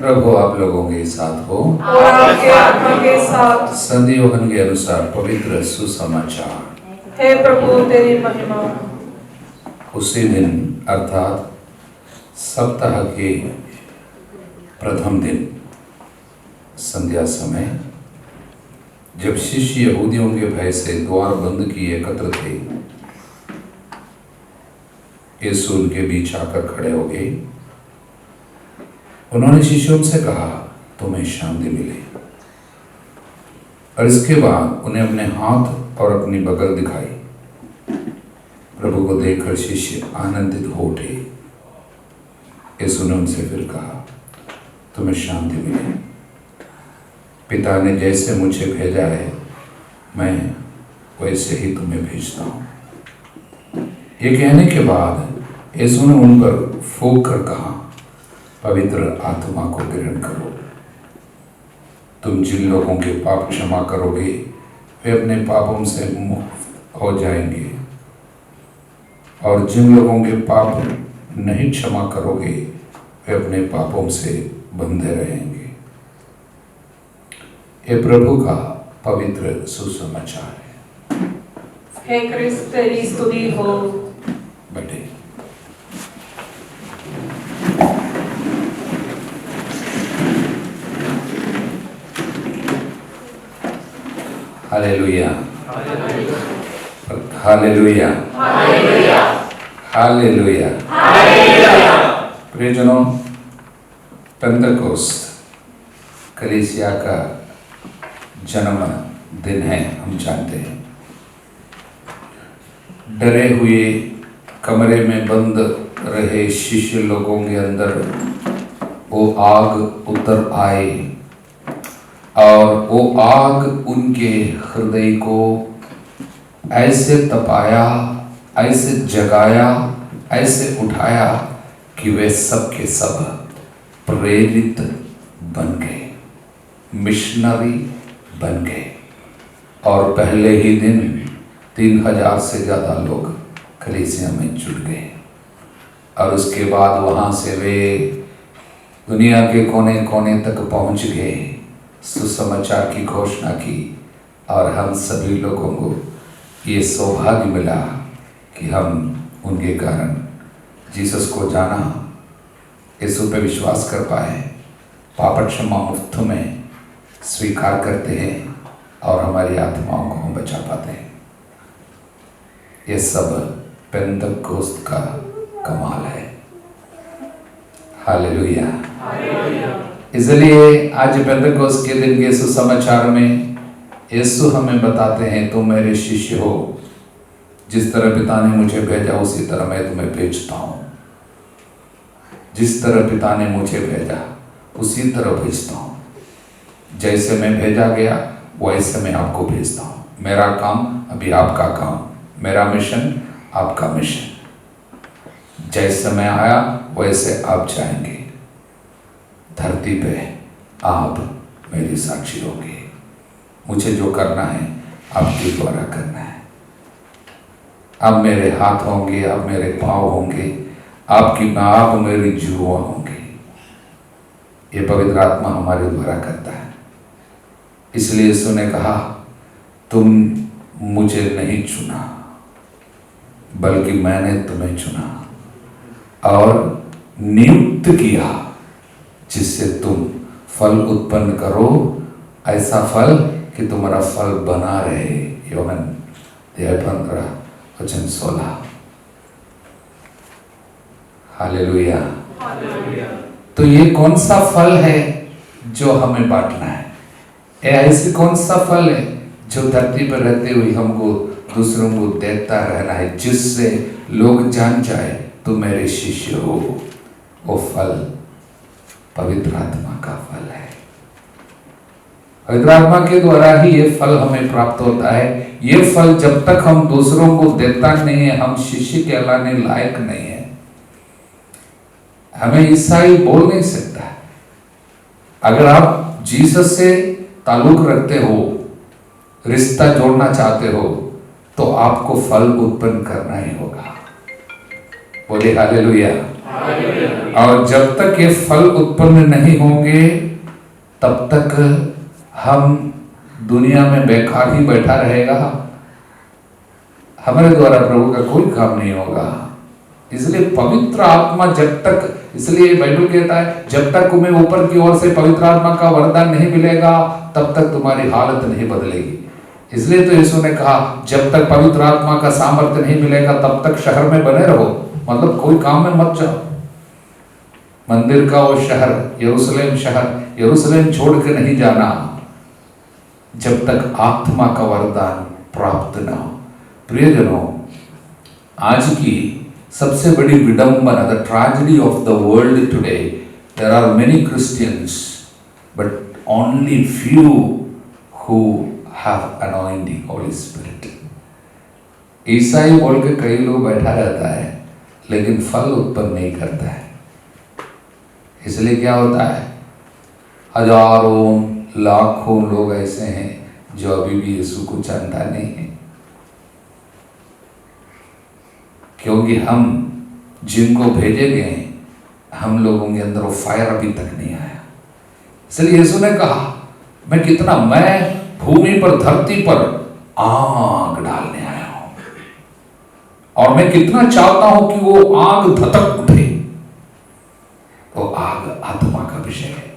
प्रभु आप लोगों के साथ हो और आपके आत्मा के साथ। संत यूहन्ना के अनुसार पवित्र सुसमाचार। हे प्रभु तेरी महिमा। उसी दिन अर्थात सप्ताह के प्रथम दिन संध्या समय, जब शिष्य यहूदियों के भय से द्वार बंद किए एकत्र थे, यीशु उनके बीच आकर खड़े हो गए। उन्होंने शिष्यों से कहा, तुम्हें शांति मिले। और इसके बाद उन्हें अपने हाथ और अपनी बगल दिखाई। प्रभु को देखकर शिष्य आनंदित हो उठे। यीशु ने उनसे फिर कहा, तुम्हें शांति मिले। पिता ने जैसे मुझे भेजा है, मैं वैसे ही तुम्हें भेजता हूँ। ये कहने के बाद यीशु ने उन पर फूंक कर कहा, पवित्र आत्मा को ग्रहण करो। तुम जिन लोगों के पाप क्षमा करोगे, वे अपने पापों से मुक्त हो जाएंगे, और जिन लोगों के पाप नहीं क्षमा करोगे, वे अपने पापों से बंधे रहेंगे। ये प्रभु का पवित्र सुसमाचार है। हे क्रिस्त तेरी स्तुति हो। बैठे। Hallelujah, hallelujah, hallelujah. प्रियजनों, पेंटेकोस्ट कलीसिया का जन्म दिन है, हम जानते हैं। डरे हुए कमरे में बंद रहे शिष्य लोगों के अंदर वो आग उतर आए, और वो आग उनके हृदय को ऐसे तपाया, ऐसे जगाया, ऐसे उठाया कि वे सब के सब प्रेरित बन गए, मिशनरी बन गए। और पहले ही दिन 3000 से ज़्यादा लोग कलीसिया में जुड़ गए। और उसके बाद वहाँ से वे दुनिया के कोने कोने तक पहुँच गए, सुसमाचार की घोषणा की। और हम सभी लोगों को ये सौभाग्य मिला कि हम उनके कारण जीसस को जाना, यीशु पे विश्वास कर पाए, पाप क्षमा मुफ्त में स्वीकार करते हैं, और हमारी आत्माओं को हम बचा पाते हैं। ये सब पेंटेकोस्त का कमाल है। हालेलुया। इसलिए आज पेंटेकोस्त के दिन के सुसमाचार में यीशु हमें बताते हैं, तुम मेरे शिष्य हो, जिस तरह पिता ने मुझे भेजा उसी तरह मैं तुम्हें भेजता हूँ। जिस तरह पिता ने मुझे भेजा उसी तरह भेजता हूँ। जैसे मैं भेजा गया वैसे मैं आपको भेजता हूँ। मेरा काम अभी आपका काम, मेरा मिशन आपका मिशन। जैसे मैं आया वैसे आप जाएंगे। धरती पे आप मेरी साक्षी होंगे। मुझे जो करना है आपके द्वारा करना है। आप मेरे हाथ होंगे, आप मेरे पाँव होंगे, आप मेरी जुआ होंगे। ये पवित्र आत्मा हमारे द्वारा करता है। इसलिए यीशु ने कहा, तुम मुझे नहीं चुना बल्कि मैंने तुम्हें चुना और नियुक्त किया, जिससे तुम फल उत्पन्न करो, ऐसा फल कि तुम्हारा फल बना रहे। यूहन्ना 15:16। हालेलुया। तो ये कौन सा फल है जो हमें बांटना है? ऐसे कौन सा फल है जो धरती पर रहते हुए हमको दूसरों को देता रहना है, जिससे लोग जान जाए तो मेरे शिष्य हो? वो फल पवित्र आत्मा का फल है। पवित्र आत्मा के द्वारा ही ये फल हमें प्राप्त होता है। ये फल जब तक हम दूसरों को देता नहीं है, हम शिष्य कहलाने लायक नहीं है। हमें ईसाई बोल नहीं सकता। अगर आप जीसस से ताल्लुक रखते हो, रिश्ता जोड़ना चाहते हो, तो आपको फल उत्पन्न करना ही होगा। बोले हालेलुया। और जब तक ये फल उत्पन्न नहीं होंगे तब तक हम दुनिया में बेकार ही बैठा रहेगा, हमारे द्वारा प्रभु का कोई काम नहीं होगा। इसलिए पवित्र आत्मा जब तक, इसलिए बाइबल कहता है जब तक तुम्हें ऊपर की ओर से पवित्र आत्मा का वरदान नहीं मिलेगा तब तक तुम्हारी हालत नहीं बदलेगी। इसलिए तो यीशु ने कहा जब तक पवित्र आत्मा का सामर्थ्य नहीं मिलेगा तब तक शहर में बने रहो, मतलब कोई काम में मत जाओ। मंदिर का वो शहर यरूशलेम शहर, यरूशलेम छोड़ के नहीं जाना जब तक आत्मा का वरदान प्राप्त न हो। प्रियजनों, आज की सबसे बड़ी विडंबना, the tragedy of the world today, there are many Christians but only few who have anointing holy spirit. ईसाई बोल के कई लोग बैठा रहता है लेकिन फल उत्पन्न नहीं करता है। इसलिए क्या होता है, हजारों लाखों लोग ऐसे हैं जो अभी भी यीशु को जानता नहीं है, क्योंकि हम जिनको भेजे गए हम लोगों के अंदर वो फायर अभी तक नहीं आया। इसलिए यीशु ने कहा मैं भूमि पर, धरती पर आग डालने आया हूं और मैं कितना चाहता हूं कि वो आग धधक उठे। वो आग आत्मा का विषय है,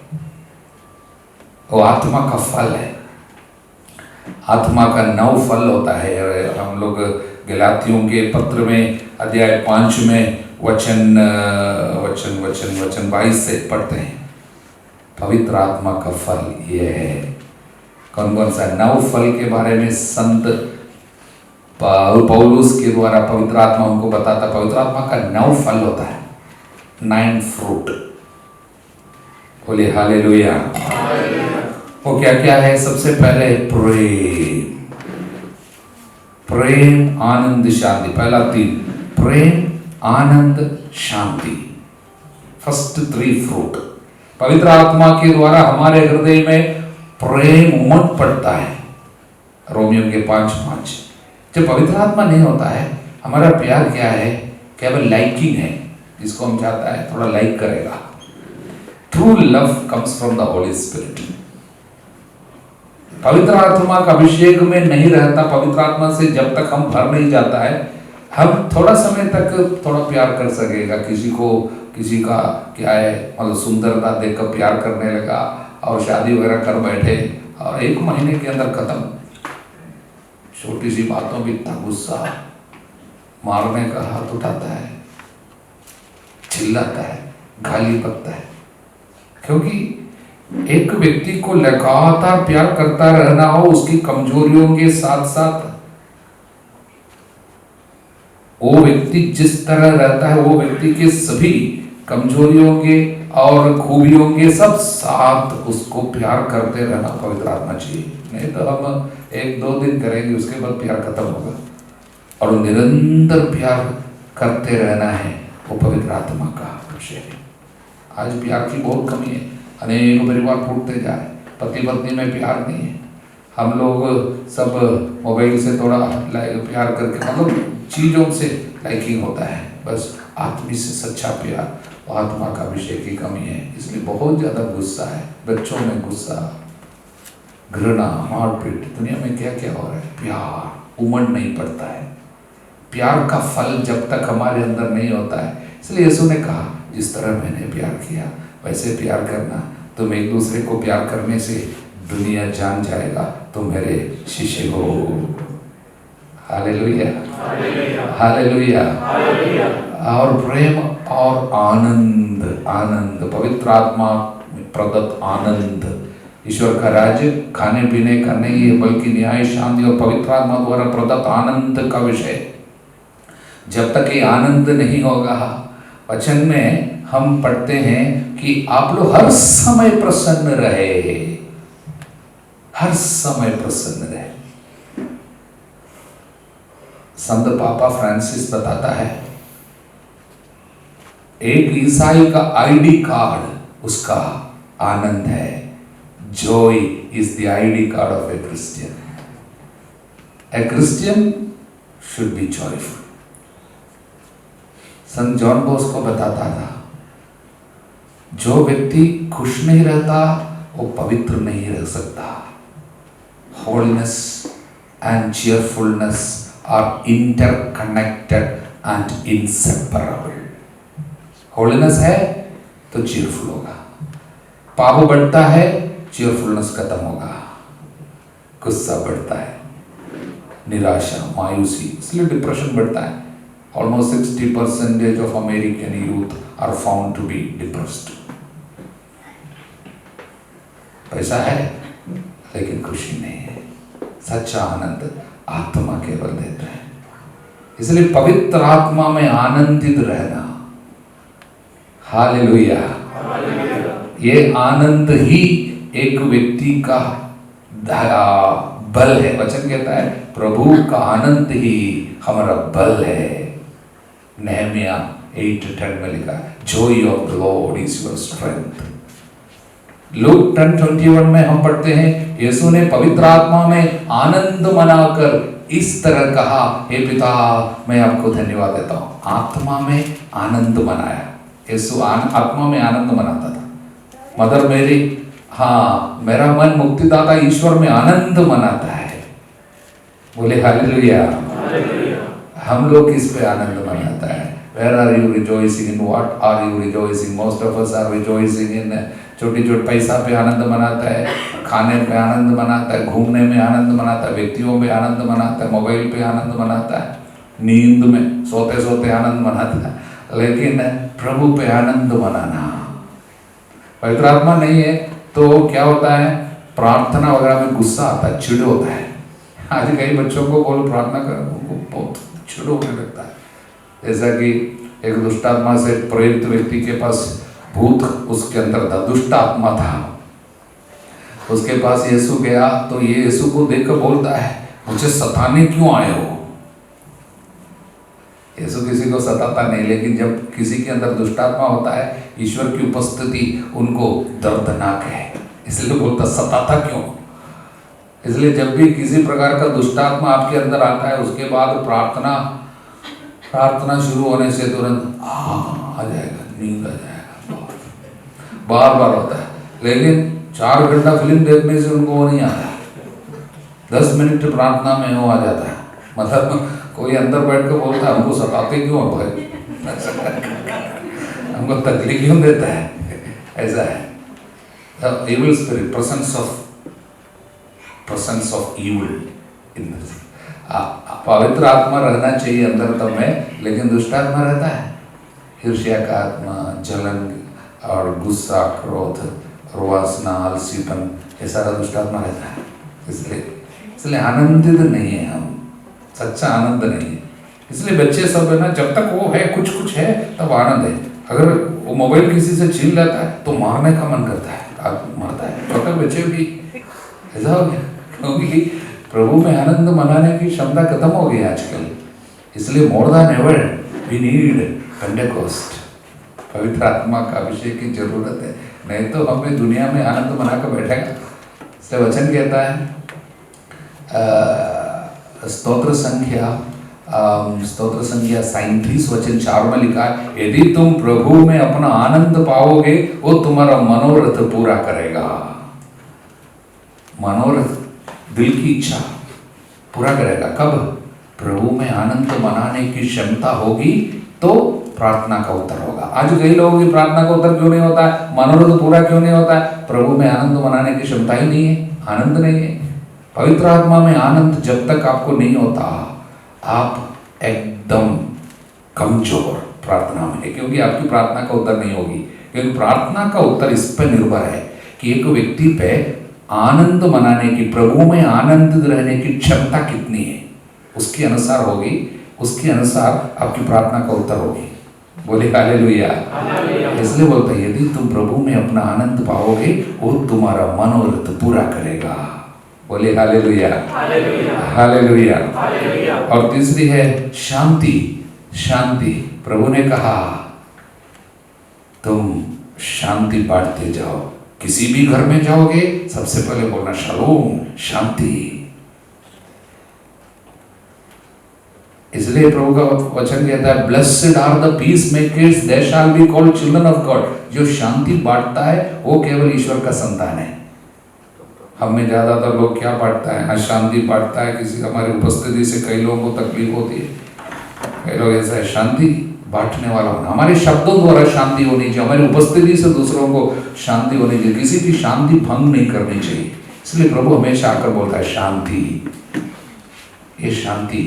वो आत्मा का फल है। आत्मा का 9 फल होता है। हम लोग गलातियों के पत्र में अध्याय 5 में वचन 22 से पढ़ते हैं। पवित्र आत्मा का फल ये है। कौन कौन सा 9 फल के बारे में संत पौलुस के द्वारा पवित्र आत्मा उनको बताता। पवित्र आत्मा का 9 फल होता है, 9 फ्रूट। बोले हालेलुया। वो क्या क्या है? सबसे पहले प्रेम, आनंद, शांति। पहला 3 प्रेम, आनंद, शांति। First 3 fruit. पवित्र आत्मा के द्वारा हमारे हृदय में प्रेम उमड़ पड़ता है। रोमियो के 5:5। जब पवित्र आत्मा नहीं होता है हमारा प्यार क्या है? केवल लाइकिंग है, जिसको हम चाहता है थोड़ा लाइक करेगा। True love comes from the holy spirit. पवित्र आत्मा का अभिषेक में नहीं रहता, पवित्र आत्मा से जब तक हम भर नहीं जाता है, हम थोड़ा समय तक थोड़ा प्यार कर सकेगा। किसी का क्या है, मतलब सुंदरता देखकर प्यार करने लगा और शादी वगैरह कर बैठे और 1 महीने के अंदर खत्म। छोटी सी बातों में इतना गुस्सा, मारने का हाथ उठाता है, चिल्लाता है, गाली बकता है। क्योंकि एक व्यक्ति को लगातार प्यार करता रहना हो, उसकी कमजोरियों के साथ साथ वो व्यक्ति जिस तरह रहता है वो व्यक्ति के सभी कमजोरियों के और खूबियों के सब साथ उसको प्यार करते रहना पवित्र आत्मा चाहिए। नहीं तो हम 1-2 दिन करेंगे, उसके बाद प्यार खत्म होगा। और निरंतर प्यार करते रहना है, वो पवित्र आत्मा का विषय है। आज प्यार की बहुत कमी है, अनेक परिवार टूटते जा रहे, पति पत्नी में प्यार नहीं है। हम लोग सब मोबाइल से थोड़ा प्यार करके, मतलब चीज़ों से लाइकिंग होता है, बस आत्मी से सच्चा प्यार, आत्मा का विषय की कमी है। इसलिए बहुत ज़्यादा गुस्सा है, बच्चों में गुस्सा, घृणा, मारपीट, दुनिया में क्या क्या हो रहा है। प्यार उमड़ नहीं पड़ता है। प्यार का फल जब तक हमारे अंदर नहीं होता है, इसलिए यीशु ने कहा जिस तरह मैंने प्यार किया वैसे प्यार करना। तुम एक दूसरे को प्यार करने से दुनिया जान जाएगा तुम मेरे शिष्य हो। Hallelujah, hallelujah. और प्रेम और आनंद, पवित्र आत्मा प्रदत्त आनंद। ईश्वर का राज्य खाने पीने का नहीं है, बल्कि न्याय, शांति और पवित्र आत्मा द्वारा प्रदत्त आनंद का विषय। जब तक ये आनंद नहीं होगा, वचन में हम पढ़ते हैं कि आप लोग हर समय प्रसन्न रहे, हर समय प्रसन्न रहे। संत पापा फ्रांसिस बताता है, एक ईसाई का आईडी कार्ड उसका आनंद है। Joy is the ID card of A Christian. A Christian should be joyful. Sant John Bose को बताता था, जो व्यक्ति खुश नहीं रहता वो पवित्र नहीं रह सकता। Holiness and cheerfulness are interconnected and inseparable. Holiness है तो चीयरफुल होगा, पाप बढ़ता है चीयरफुलनेस खत्म होगा, गुस्सा बढ़ता है, निराशा, मायूसी, इसलिए डिप्रेशन बढ़ता है। Almost 60% of American youth are found to be depressed. पैसा है लेकिन खुशी नहीं है। सच्चा आनंद आत्मा केवल देता है। इसलिए पवित्र आत्मा में आनंदित रहना, हालेलुया। ये आनंद ही एक व्यक्ति का बल है। वचन कहता है प्रभु का आनंद ही हमारा बल है। नेहमिया 8:10 में लिखा है, Joy of the Lord is your strength. Look 10:21 में हम पढ़ते हैं, यीशु ने पवित्र आत्मा में आनंद मनाकर इस तरह कहा, हे पिता मैं आपको धन्यवाद देता हूँ। आत्मा में आनंद मनाया। यीशु आत्मा में आनंद मनाता था। मदर मेरी, हाँ, मेरा मन मुक्तिदाता ईश्वर में आनंद मनाता है। बोले हालेलुया। हम लोग किस पे आनंद मनाता है? Where are you rejoicing? In what are you rejoicing? Most of us are rejoicing in छोटी पैसा पे आनंद मनाता है, खाने पे आनंद मनाता है, घूमने में आनंद मनाता है, व्यक्तियों पे आनंद मनाता है, मोबाइल पे आनंद मनाता है, नींद में सोते सोते आनंद मनाता है। लेकिन प्रभु पे आनंद मनाना, पवित्र आत्मा नहीं है तो क्या होता है? प्रार्थना वगैरह में गुस्सा आता है, चिढ़ होता है। आज कई बच्चों को बोलो प्रार्थना कर, उनको बहुत चिढ़ होने लगता है। जैसा कि एक दुष्ट आत्मा से प्रेरित व्यक्ति के पास भूत उसके अंदर था, दुष्ट आत्मा था, उसके पास यीशु गया तो ये यीशु को देखकर बोलता है, मुझे सताने क्यों आए हो? यीशु किसी को सताता नहीं, लेकिन जब किसी के अंदर दुष्ट आत्मा होता है, ईश्वर की उपस्थिति उनको दर्दनाक है, इसलिए बोलता सताता क्यों? इसलिए जब भी किसी प्रकार का दुष्ट आत्मा आपके अंदर आता है, उसके बाद प्रार्थना शुरू होने से तुरंत आ जाएगा, नींद आ जाएगा, बार बार होता है। लेकिन 4 घंटा फिल्म देखने से उनको वो नहीं आता, 10 मिनट प्रार्थना में वो आ जाता है। मतलब कोई अंदर बैठ कर बोलता है, हमको सताते क्यों भाई, हमको तकलीफ क्यों देता है? ऐसा है evil spirit, presence of evil in this। पवित्र आत्मा रहना चाहिए अंदर तब में, लेकिन दुष्ट आत्मा रहता है, ईर्ष्या का आत्मा, जलन और गुस्सा, क्रोध और वासना, आलसीपन, ये सारा दुष्ट आत्मा रहता है। इसलिए आनंदित नहीं है हम, सच्चा आनंद नहीं है। इसलिए बच्चे सब है ना, जब तक वो है कुछ है तब आनंद है। अगर वो मोबाइल किसी से छीन लेता है तो मारने का मन करता है, मरता है। छोटे बच्चे भी ऐसा हो गया, क्योंकि प्रभु में आनंद मनाने की क्षमता खत्म हो गई आजकल। इसलिए more than ever we need Pentecost, पवित्र आत्मा का अभिषेक की जरूरत है, नहीं तो हमें दुनिया में आनंद मना कर बैठेगा। इसलिए वचन कहता है स्तोत्र संख्या 37 वचन 4 में लिखा है, यदि तुम प्रभु में अपना आनंद पाओगे वो तुम्हारा मनोरथ पूरा करेगा। मनोरथ, दिल की इच्छा पूरा करेगा। कब? प्रभु में आनंद मनाने की क्षमता होगी तो प्रार्थना का उत्तर होगा। आज कई लोगों की प्रार्थना का उत्तर क्यों नहीं होता है, मनोरथ पूरा क्यों नहीं होता है? प्रभु में आनंद मनाने की क्षमता ही नहीं है, आनंद नहीं है। पवित्र आत्मा में आनंद जब तक आपको नहीं होता, आप एकदम कमजोर प्रार्थना में है, क्योंकि आपकी प्रार्थना का उत्तर नहीं होगी। क्योंकि प्रार्थना का उत्तर इस पर निर्भर है कि एक व्यक्ति पे आनंद मनाने की, प्रभु में आनंदित रहने की क्षमता कितनी है, उसके अनुसार होगी, उसके अनुसार आपकी प्रार्थना का उत्तर होगी। बोले हालेलुया। इसलिए बोलता है यदि तुम प्रभु में अपना आनंद पाओगे वो तुम्हारा मनोरथ पूरा करेगा। बोले हालेलुया, हालेलुया। और तीसरी है शांति। शांति, प्रभु ने कहा तुम शांति बांटते जाओ। किसी भी घर में जाओगे सबसे पहले बोलना शालोम, शांति। इसलिए प्रभु का वचन कहता है blessed are the peacemakers they shall be called children of God. जो शांति बांटता है वो केवल ईश्वर का संतान है। हम में ज्यादातर लोग क्या बांटता है? अशांति बांटता है। किसी हमारी उपस्थिति से कई लोगों को तकलीफ होती है। कई लोग ऐसा है, शांति बांटने वाला होना, हमारे शब्दों द्वारा शांति होनी चाहिए, हमारी उपस्थिति से दूसरों को शांति होनी चाहिए, किसी की शांति भंग नहीं करनी चाहिए। इसलिए प्रभु हमेशा आकर बोलता है शांति। ये शांति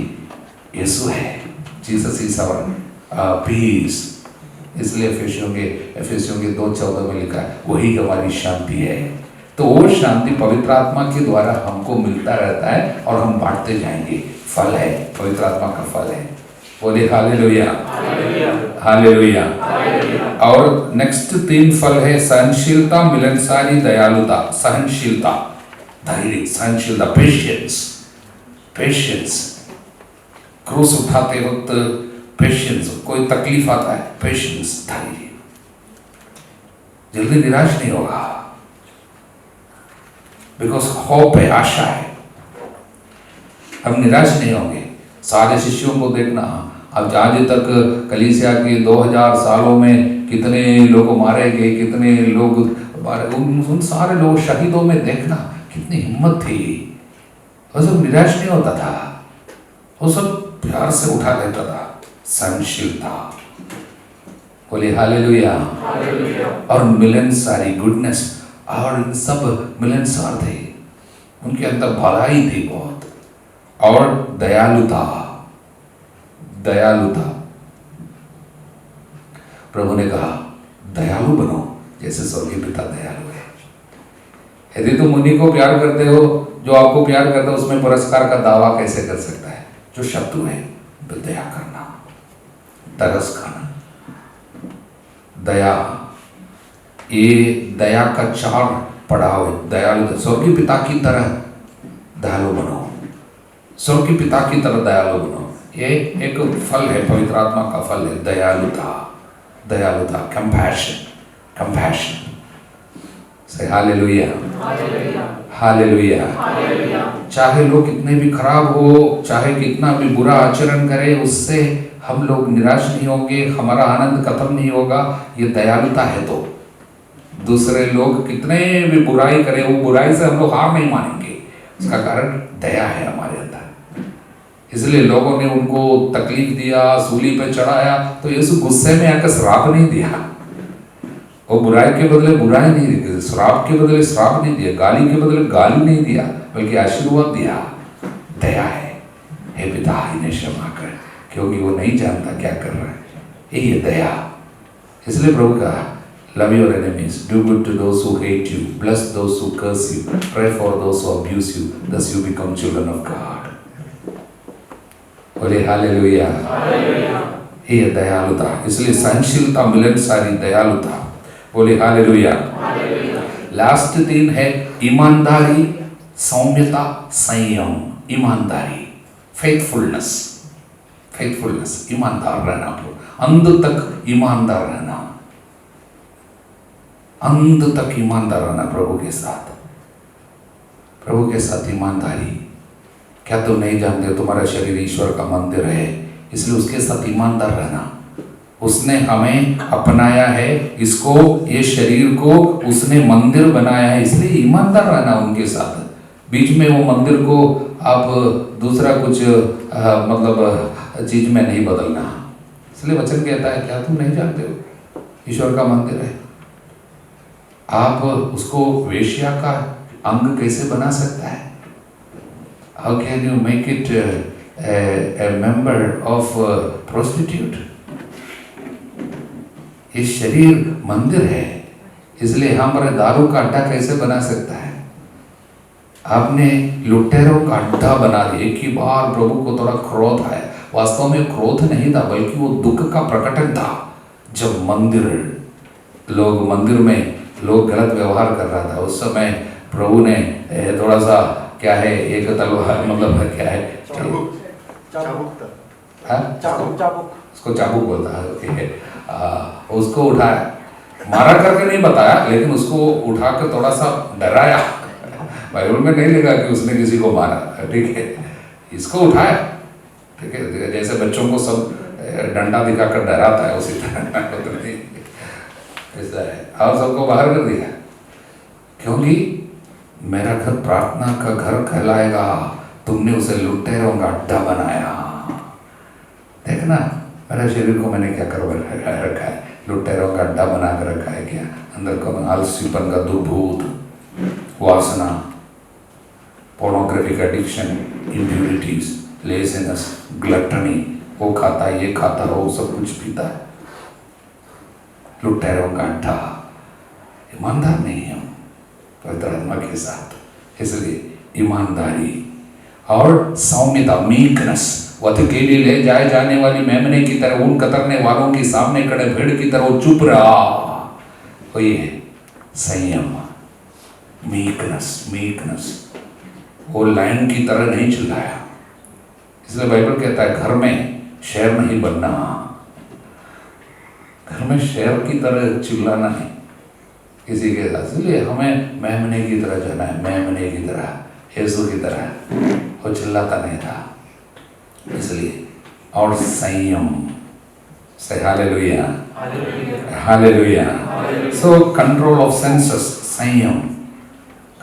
यीशु है, जीसस इज आवर पीस। इसलिए एफेसियों के 2:14 में लिखा है वही हमारी शांति है। तो वो शांति पवित्र आत्मा के द्वारा हमको मिलता रहता है और हम बांटते जाएंगे। फल है, पवित्र आत्मा का फल है। बोले हालेलुया, हालेलुया। और नेक्स्ट 3 फल है सहनशीलता, मिलनसारी, दयालुता। सहनशीलता, धैर्य, सहनशीलता, पेशेंस। पेशेंस, क्रूस उठाते वक्त पेशेंस, कोई तकलीफ आता है, पेशेंस, धैर्य, जल्दी निराश नहीं होगा, बिकॉज होप है, आशा है, हम निराश नहीं होंगे। सारे शिष्यों को देखना, अब आज तक कलीसिया के 2000 सालों में कितने लोग मारे गए, कितने लोग उन सारे लोग शहीदों में देखना कितनी हिम्मत थी। वो सब निराश नहीं होता था, वो सब प्यार से उठा लेता था। सहनशीलता, बोले हालेलुया। और मिलनसारी, गुडनेस, और इन सब मिलनसार थे, उनके अंदर भलाई थी बहुत। और दयालुता, दयालुता, प्रभु ने कहा दयालु बनो जैसे स्वर्गीय पिता दयालु है। यदि तुम उन्हीं को प्यार करते हो जो आपको प्यार करता है, उसमें पुरस्कार का दावा कैसे कर सकता है? जो शत्रु है तो दया करना, तरस खाना, दया। ये दया का 4 पड़ाव है। दयालु, स्वर्गीय पिता की तरह दयालु बनो, स्वर्गीय पिता की तरह दयालु बनो। ये एक फल है, पवित्र आत्मा का फल है, दयालुता, दयालुता, कंपैशन, कंपैशन। से हालेलुया, हालेलुया। चाहे लोग कितने भी खराब हो, चाहे कितना भी बुरा आचरण करे, उससे हम लोग निराश नहीं होंगे, हमारा आनंद खत्म नहीं होगा। ये दयालुता है। तो दूसरे लोग कितने भी बुराई करें, वो बुराई से हम लोग हार नहीं मानेंगे। इसका कारण दया है हमारे अंदर। इसलिए लोगों ने उनको तकलीफ दिया, सूली पे चढ़ाया, तो यीशु गुस्से में आकर श्राप नहीं दिया। वो बुराई के बदले बुराई नहीं दी, श्राप के बदले श्राप नहीं दिया, गाली के बदले गाली नहीं दिया, बल्कि आशीर्वाद दिया। दया है, हे पिता इन्हें क्षमा कर, क्योंकि वो नहीं जानता क्या कर रहा है। यही है दया। इसलिए प्रभु कहा love your enemies, do good to those who hate you, bless those who curse you, pray for those who abuse you, thus you become children of God. बोले हालेलुया, ये है दयालुता। इसलिए सहनशीलता, मिलनसारी, दयालुता। बोले हालेलुया। लास्ट 3 है ईमानदारी, सौम्यता, संयम। ईमानदारी, फेथफुलनेस, फेथफुलनेस, ईमानदार रहना, अंत तक ईमानदार रहना, अंत तक ईमानदार रहना प्रभु के साथ, प्रभु के साथ ईमानदारी। क्या तुम नहीं जानते तुम्हारा शरीर ईश्वर का मंदिर है, इसलिए उसके साथ ईमानदार रहना। उसने हमें अपनाया है, इसको, ये शरीर को उसने मंदिर बनाया है, इसलिए ईमानदार रहना उनके साथ। बीच में वो मंदिर को आप दूसरा कुछ मतलब चीज में नहीं बदलना। इसलिए वचन कहता है क्या तुम नहीं जानते हो ईश्वर का मंदिर है? आप उसको वेश्या का अंग कैसे बना सकता है? How can you make it A member of prostitute? ये शरीर मंदिर है, इसलिए हमारे दारू का अड्डा कैसे बना सकता है? आपने लुटेरों का अड्डा बना दिया। एक ही बार प्रभु को थोड़ा क्रोध आया, वास्तव में क्रोध नहीं था बल्कि वो दुख का प्रकटन था। जब मंदिर में लोग गलत व्यवहार कर रहा था, उस समय प्रभु ने थोड़ा सा क्या है, एक तलवार मतलब क्या है, उसको चाबुक बोलता है, उसको उठाया, मारा करके नहीं बताया, लेकिन उसको उठा के थोड़ा सा डराया। बाइबल में नहीं लिखा कि उसने किसी को मारा, ठीक है, इसको उठाया ठीक है, जैसे बच्चों को सब डंडा दिखाकर डराता है उसी तरह ऐसा है, और सबको बाहर कर दिया, क्योंकि मेरा घर प्रार्थना का घर कहलाएगा, तुमने उसे लुटेरों का अड्डा बनाया। देखना मेरे शरीर को मैंने क्या कर रखा है, लुटेरों का अड्डा बना कर रखा है क्या, अंदर का आलसीपन का दुर्भूत वासना, pornographic addiction, impurities, laziness, gluttony, वो खाता है, ये खाता है, वो सब कुछ पीता है, लुटेरों का अड्डा। ईमानदार नहीं है हम पवित्र आत्मा के साथ, इसलिए ईमानदारी और सौम्यता, मीकनेस, वध के लिए ले जाए जाने वाली मेमने की तरह, ऊन कतरने वालों के सामने खड़े भेड़ की तरह वो चुप रहा, वही है संयम, मीकनेस, वो लायन की तरह नहीं चिल्लाया। इसलिए बाइबल कहता है घर में शेर नहीं बनना, घर में शेर की तरह चिल्लाना नहीं किसी के साथ। इसलिए हमें मेमने की तरह जाना है, मेमने की तरह, यीशु की तरह वो चिल्लाता नहीं था, इसलिए। और संयम से hallelujah, hallelujah. So control of senses, संयम,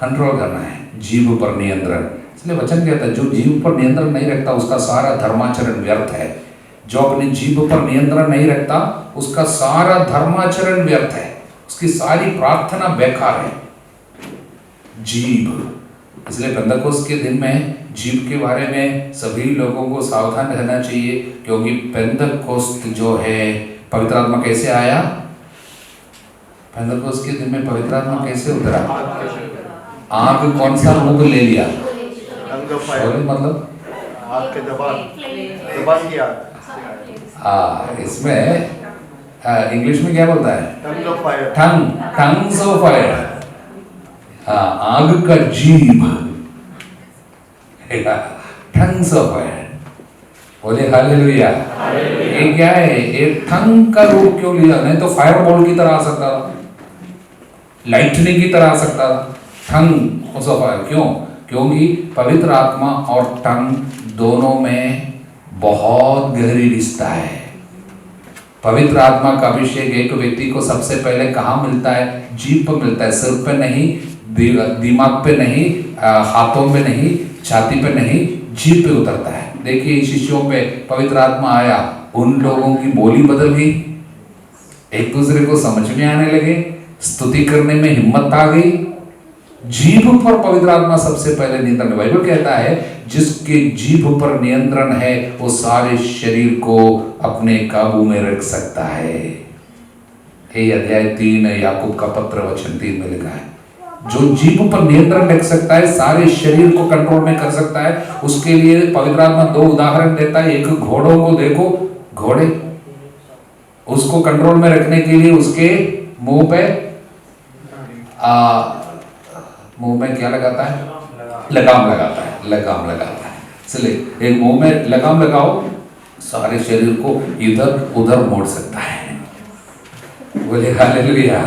कंट्रोल करना है, जीभ पर नियंत्रण। इसलिए वचन कहता है जो जीभ पर नियंत्रण नहीं रखता उसका सारा धर्माचरण व्यर्थ है। जो अपनी जीभ पर नियंत्रण नहीं रखता उसका सारा धर्माचरण व्यर्थ है, उसकी सारी प्रार्थना बेकार है। जीभ, इसलिए पेंतकोस्त के दिन में जीभ के बारे में सभी लोगों को सावधान रहना चाहिए, क्योंकि पेंतकोस्त जो है, पवित्र आत्मा कैसे आया, पेंतकोस्त के दिन में पवित्र आत्मा कैसे उतरा, आग कौन सा रूप ले लिया, मतलब आग के दबा किया। इसमें इंग्लिश में क्या बोलता है, टंग्स ऑफ फायर, आग का जीभ, टंग्स ऑफ फायर। बोले हालेलुया। ये क्या है, एक टंग का रूप क्यों लिया, नहीं तो फायर बॉल की तरह आ सकता था, लाइटनिंग की तरह आ सकता था, टंग ऑफ फायर। क्यों, क्योंकि पवित्र आत्मा और टंग दोनों में बहुत गहरी रिश्ता है। पवित्र आत्मा का अभिषेक एक व्यक्ति को सबसे पहले कहाँ मिलता है, जीभ पर मिलता है, सिर पे नहीं, दिमाग पे नहीं, हाथों पे नहीं, छाती पे नहीं, जीभ पे उतरता है। देखिए शिष्यों पे पवित्र आत्मा आया, उन लोगों की बोली बदल गई, एक दूसरे को समझ में आने लगे, स्तुति करने में हिम्मत आ गई। जीभ पर पवित्र आत्मा सबसे पहले नियंत्रण। बाइबल कहता है जिसके जीभ पर नियंत्रण है वो सारे शरीर को अपने काबू में रख सकता है। ये अध्याय 3 याकूब का पत्र वचन 3 में लिखा है। जो जीभ पर नियंत्रण रख सकता है, सारे शरीर को कंट्रोल में कर सकता है। उसके लिए पवित्र आत्मा 2 उदाहरण देता है। एक, घोड़ों को देखो, घोड़े उसको कंट्रोल में रखने के लिए उसके मुंह पे मुंह में क्या लगाता है, लगाम लगाता है, लगाम लगाता है। इसलिए एक मुंह में लगाम लगाओ, सारे शरीर को इधर उधर मोड़ सकता है। बोले हालेलुया।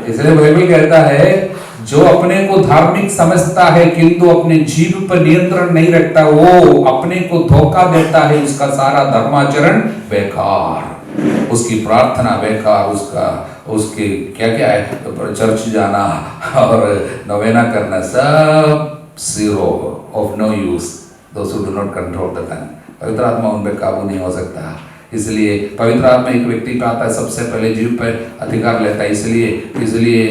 इसलिए बाइबल कहता है जो अपने को धार्मिक समझता है किंतु अपने जीभ पर नियंत्रण नहीं रखता, वो अपने को धोखा देता है। उसका सारा धर्माचरण बेकार, उसकी प्रार्थना बेकार, उसके क्या क्या है, तो चर्च जाना और नवेना करना सब जीरो ऑफ नो यूज। दोस्त do not control the tongue. पवित्र आत्मा उन पर काबू नहीं हो सकता। इसलिए पवित्र आत्मा एक व्यक्ति पे आता है, सबसे पहले जीभ पर अधिकार लेता है। इसलिए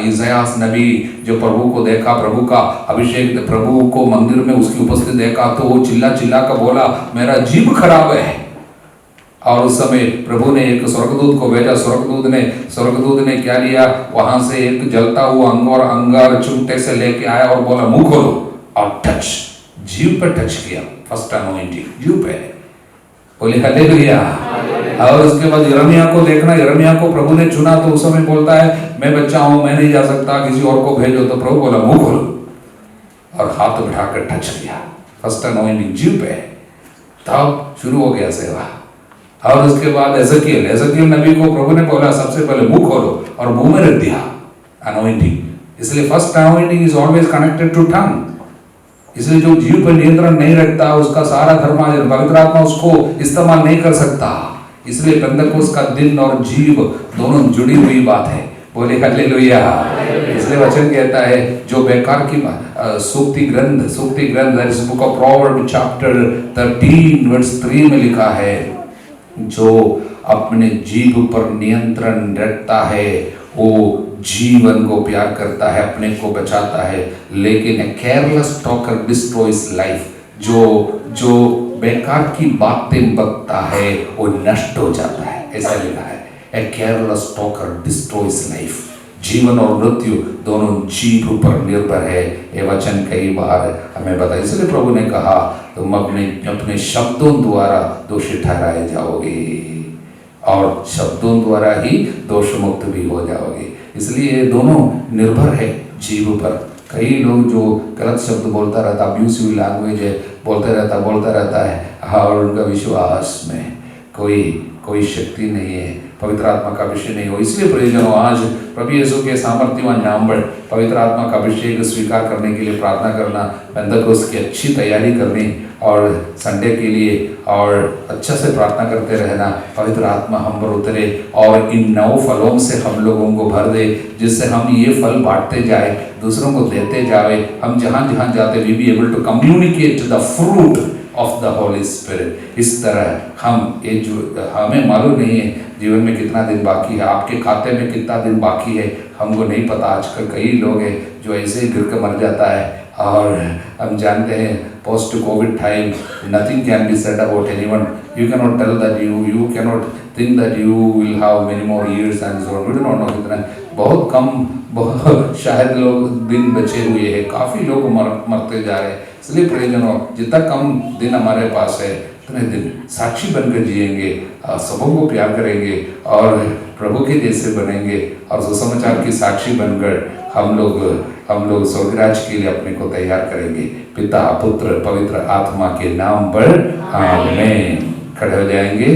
इसायास नबी जो प्रभु को देखा, प्रभु का अभिषेक, प्रभु को मंदिर में उसकी उपस्थिति देखा, तो वो चिल्ला चिल्ला कर बोला मेरा जीभ खराब है। और उस समय प्रभु ने एक स्वर्गदूत को भेजा। स्वर्गदूत ने क्या लिया, वहां से एक जलता हुआ अंगार चिमटे से लेके आया और बोला मुंह खोलो, और टच, जीभ पर टच किया। फर्स्ट अनॉइंटिंग जीभ पे। बोले हालेलुया। और उसके बाद यिर्मयाह को देखना, यिर्मयाह को प्रभु ने चुना, तो उस समय बोलता है मैं बच्चा हूं, मैं नहीं जा सकता, किसी और को भेजो। तो प्रभु बोला मुंह खोलो, और हाथ बिठाकर टच किया। फर्स्ट अनॉइंटिंग जीभ पे। तब शुरू हो गया सेवा। और उसके बाद एजेकियल नबी को प्रभु ने बोला सबसे पहले मुंह खोलो, और मुंह में रख दिया अनॉइंटिंग। इसलिए first anointing is always connected to tongue. इसलिए जो जीव पर नियंत्रण नहीं रखता उसका सारा धर्माचरण पवित्र आत्मा उसको इस्तेमाल नहीं कर सकता। इसलिए पेंतकोस्त का दिन और जीव दोनों जुड़ी हुई बात है। बोले हालेलुया। इसलिए वचन कहता है जो बेकार की सूक्ति ग्रंथ that is book of proverb chapter 13 verse 3 में लिखा है, जो अपने जीव पर नियंत्रण रखता है वो जीवन को प्यार करता है, अपने को बचाता है। लेकिन a careless talker destroys life, जो बेकार की बातें बकता है वो नष्ट हो जाता है, ऐसा लिखा है। A careless talker destroys life. जीवन और मृत्यु दोनों जीव पर निर्भर है। ये वचन कई बार हमें बताया। इसलिए प्रभु ने कहा तुम अपने शब्दों द्वारा दोषी ठहराए जाओगे और शब्दों द्वारा ही दोष मुक्त भी हो जाओगे। इसलिए दोनों निर्भर है जीव पर। कई लोग जो गलत शब्द बोलता रहता, अब्यूसिव लैंग्वेज है, बोलता रहता है और उनका विश्वास में कोई शक्ति नहीं है, पवित्र आत्मा का अभिषेक नहीं हो। इसलिए प्रियजनों, आज प्रभु यीशु के सामर्थ्यवान नाम पर पवित्र आत्मा का अभिषेक स्वीकार करने के लिए प्रार्थना करना, पेंतकोस्त की अच्छी तैयारी करनी और संडे के लिए और अच्छा से प्रार्थना करते रहना, पवित्र आत्मा हम पर उतरे और इन 9 फलों से हम लोगों को भर दे, जिससे हम ये फल बांटते जाए, दूसरों को देते जाए। हम जहाँ जहाँ जाते we be able to communicate the fruit of the holy spirit. इस तरह हमें मालूम नहीं है जीवन में कितना दिन बाकी है, आपके खाते में कितना दिन बाकी है हमको नहीं पता। आजकल कई लोग हैं जो ऐसे ही गिर कर मर जाता है और हम जानते हैं post covid time nothing can be said about anyone. You can not tell that you can not think that you will have many more years and so on. We do not know कितना, बहुत कम शायद लोग दिन बचे हुए हैं, काफ़ी लोग मरते जा रहे हैं। इसलिए प्रियजनों, जितना कम दिन हमारे पास है उतने दिन साक्षी बनकर जिएंगे, सबों को प्यार करेंगे और प्रभु के जैसे बनेंगे और सुसमाचार की साक्षी बनकर हम लोग स्वर्गराज के लिए अपने को तैयार करेंगे। पिता पुत्र पवित्र आत्मा के नाम पर आमीन। खड़े हो जाएंगे।